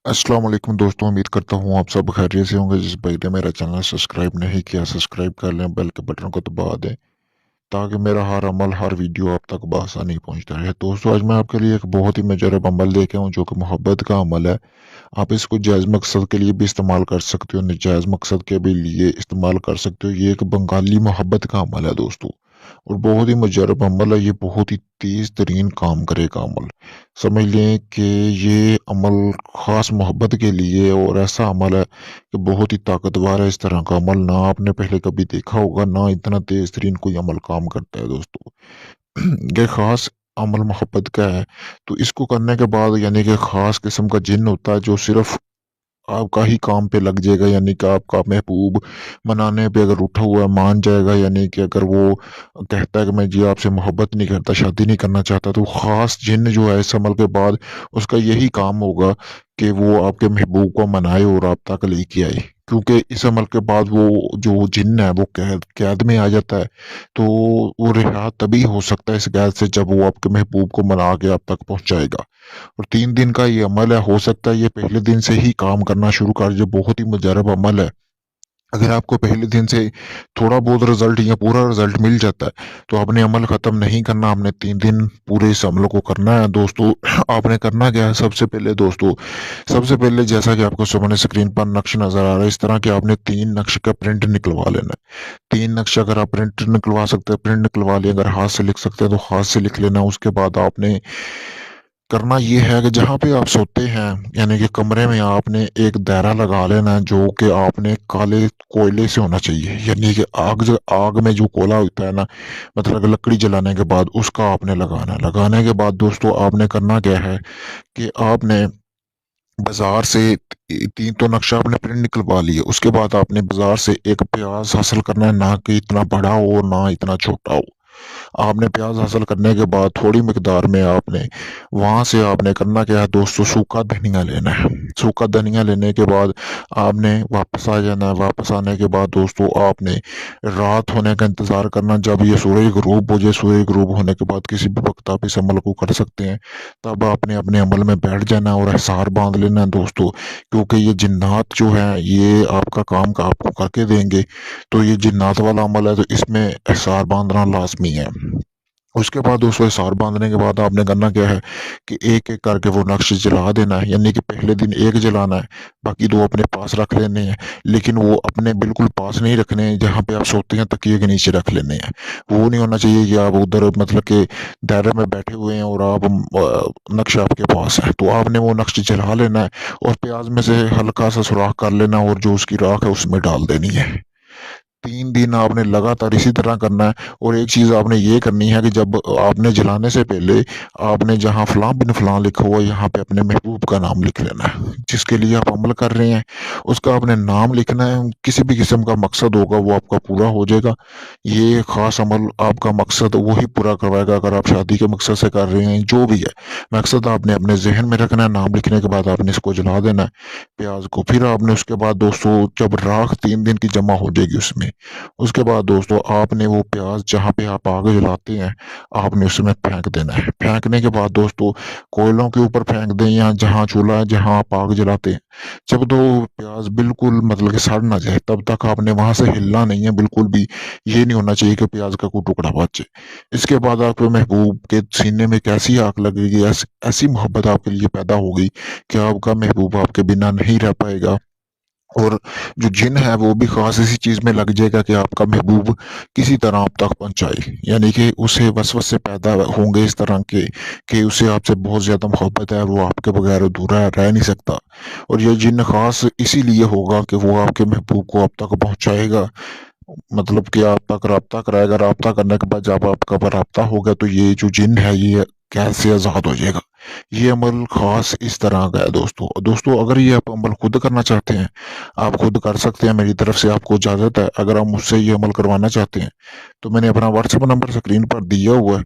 अस्सलाम वालेकुम दोस्तों, उम्मीद करता हूँ आप सब खैरियत से होंगे। जिस भाई ने मेरा चैनल सब्सक्राइब नहीं किया, सब्सक्राइब कर लें, बेल के बटन को दबा दें ताकि मेरा हर अमल, हर वीडियो आप तक बआसानी पहुँचता रहे। दोस्तों, आज मैं आपके लिए एक बहुत ही मुजरब अमल लेके आया हूँ जो कि मोहब्बत का अमल है। आप इसको जायज़ मकसद के लिए भी इस्तेमाल कर सकते हो, नाजायज़ मकसद के भी लिए इस्तेमाल कर सकते हो। ये एक बंगाली मोहब्बत का अमल है दोस्तों, और बहुत ही मुजरब अमल है। ये बहुत ही तेज़ तरीन काम करेगा अमल। समझ लें कि ये अमल ख़ास मोहब्बत के लिए और ऐसा अमल है कि बहुत ही ताकतवर है। इस तरह का अमल ना आपने पहले कभी देखा होगा, ना इतना तेज़ तरीन कोई अमल काम करता है दोस्तों। ये ख़ास अमल मोहब्बत का है, तो इसको करने के बाद यानी कि ख़ास किस्म का जिन्न होता है जो सिर्फ़ आपका ही काम पे लग जाएगा, यानी कि आपका महबूब मनाने पे अगर उठा हुआ है मान जाएगा। यानी कि अगर वो कहता है कि मैं जी आपसे मोहब्बत नहीं करता, शादी नहीं करना चाहता, तो ख़ास जिन्न जो है इस अमल के बाद उसका यही काम होगा कि वो आपके महबूब को मनाए और आप तक लेके आए। क्योंकि इस अमल के बाद वो जो जिन्न है वो कैद कैद में आ जाता है, तो वो रिहा तभी हो सकता है इस कैद से जब वो आपके महबूब को मना के आप तक पहुँचाएगा। और 3 दिन का ये अमल है, हो सकता है ये पहले दिन से ही काम करना शुरू कर दे। बहुत ही मुजरब अमल है। अगर आपको पहले दिन से थोड़ा बहुत रिज़ल्ट या पूरा रिज़ल्ट मिल जाता है, तो आपने अमल ख़त्म नहीं करना, आपने 3 दिन पूरे इस अमल को करना है दोस्तों। आपने करना क्या है सबसे पहले दोस्तों, सबसे पहले जैसा कि आपको सामने स्क्रीन पर नक्श नज़र आ रहा है, इस तरह के आपने 3 नक्श का प्रिंट निकलवा लेना है। 3 नक्शे अगर आप प्रिंट निकलवा सकते हैं, प्रिंट निकलवा लिए। अगर हाथ से लिख सकते हैं, तो हाथ से लिख लेना। उसके बाद आपने करना ये है कि जहाँ पे आप सोते हैं, यानी कि कमरे में आपने एक दायरा लगा लेना है जो कि आपने काले कोयले से होना चाहिए। यानी कि आग में जो कोयला होता है ना, मतलब लकड़ी जलाने के बाद उसका आपने लगाना है। लगाने के बाद दोस्तों आपने करना क्या है कि आपने बाजार से 3 तो नक्शा आपने प्रिंट निकलवा लिए। उसके बाद आपने बाजार से एक प्याज हासिल करना है, ना कि इतना बड़ा हो ना इतना छोटा हो। आपने प्याज हासिल करने के बाद थोड़ी मिकदार में आपने वहां से आपने करना क्या है दोस्तों, सूखा धनिया लेना है। सूखा धनिया लेने के बाद आपने वापस आ जाना है। वापस आने के बाद दोस्तों आपने रात होने का इंतजार करना। जब ये सूरज गुरूब हो जाए, सूरज गुरूब होने के बाद किसी भी वक्त आप इस अमल को कर सकते हैं। तब आपने अपने अमल में बैठ जाना है और हिसार बांध लेना है दोस्तों, क्योंकि ये जिन्नात जो है ये आपका काम का आपको करके देंगे। तो ये जिन्नात वाला अमल है, तो इसमें हिसार बांधना लाजमी है। उसके बाद दोस्तों हिसार बांधने के बाद आपने करना क्या है कि एक-एक करके वो नक्श जला देना है। यानी कि पहले दिन 1 जलाना है, बाकी 2 अपने पास रख लेने हैं। लेकिन वो अपने बिल्कुल पास नहीं रखने हैं, जहाँ पे आप सोते हैं तकिए के नीचे रख लेने हैं। वो नहीं होना चाहिए कि आप उधर मतलब के दायरे में बैठे हुए हैं और आप नक्श आपके पास है। तो आपने वो नक्श जला लेना है और प्याज में से हल्का सा सुराख कर लेना और जो उसकी राख है उसमें डाल देनी है। 3 दिन आपने लगातार इसी तरह करना है। और एक चीज़ आपने ये करनी है कि जब आपने जलाने से पहले आपने जहाँ फलाँ बिन फलाँ लिखा हुआ है, यहाँ पे अपने महबूब का नाम लिख लेना है। जिसके लिए आप अमल कर रहे हैं, उसका आपने नाम लिखना है। किसी भी किस्म का मकसद होगा वो आपका पूरा हो जाएगा। ये ख़ास अमल आपका मकसद वही पूरा करवाएगा। अगर आप शादी के मकसद से कर रहे हैं, जो भी है, मकसद आपने अपने ज़हन में रखना है। नाम लिखने के बाद आपने इसको जला देना है, प्याज़ को। फिर आपने उसके बाद दोस्तों जब राख 3 दिन की जमा हो जाएगी उसमें, उसके बाद दोस्तों आपने वो प्याज जहाँ पे आप आग जलाते हैं, आपने उसमें फेंक देना है। फेंकने के बाद दोस्तों कोयलों के ऊपर फेंक दें या जहाँ चूल्हा है, जहाँ आप आग जलाते हैं। जब तो प्याज बिल्कुल मतलब कि सड़ ना जाए तब तक आपने वहां से हिलना नहीं है बिल्कुल भी। ये नहीं होना चाहिए कि प्याज का कोई टुकड़ा बचे। इसके बाद आपके महबूब के सीने में कैसी आग लगेगी, ऐसी मोहब्बत आपके लिए पैदा होगी कि आपका महबूब आपके बिना नहीं रह पाएगा। और जो जिन है वो भी ख़ास इसी चीज़ में लग जाएगा कि आपका महबूब किसी तरह आप तक पहुँचाए। यानी कि उसे वसवसे पैदा होंगे इस तरह के कि उसे आपसे बहुत ज़्यादा मोहब्बत है, वो आपके बगैर अधूरा रह नहीं सकता। और ये जिन ख़ास इसीलिए होगा कि वो आपके महबूब को आप तक पहुँचाएगा, मतलब कि आप तक राब्ता कराएगा। राब्ता करने के बाद जब आपका राब्ता होगा, तो ये जो जिन है ये कैद से आज़ाद हो जाएगा। ये अमल ख़ास इस तरह का है दोस्तों। दोस्तों अगर ये आप अमल खुद करना चाहते हैं, आप खुद कर सकते हैं। मेरी तरफ से आपको इजाज़त है। अगर आप मुझसे ये अमल करवाना चाहते हैं, तो मैंने अपना व्हाट्सएप नंबर स्क्रीन पर दिया हुआ है।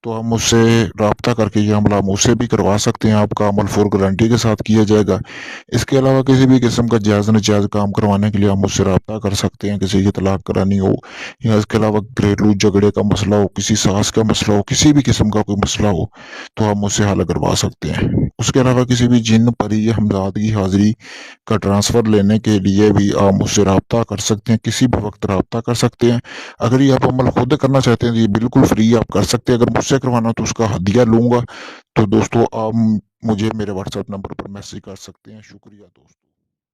तो आप मुझसे रब्ता करके ये अमल आप मुझसे भी करवा सकते हैं। आपका अमल फुल गारंटी के साथ किया जाएगा। इसके अलावा किसी भी किस्म का जायज़ नाजायज़ काम करवाने के लिए आप मुझसे रब्ता कर सकते हैं। किसी की तलाक करानी हो या इसके अलावा घरेलू झगड़े का मसला हो, किसी सास का मसला हो, किसी भी किस्म का कोई मसला हो, तो आप मुझसे हल करवा सकते हैं। उसके अलावा किसी भी जिन, परी या हमदर्द की हाज़िरी का ट्रांसफ़र लेने के लिए भी आप मुझसे रब्ता कर सकते हैं। किसी भी वक़्त रब्ता कर सकते हैं। अगर ये आप अमल खुद करना चाहते हैं तो ये बिल्कुल फ्री आप कर सकते हैं। अगर मुझसे करवाना हो तो उसका हदिया लूँगा। तो दोस्तों आप मुझे मेरे व्हाट्सएप नंबर पर मैसेज कर सकते हैं। शुक्रिया दोस्तों।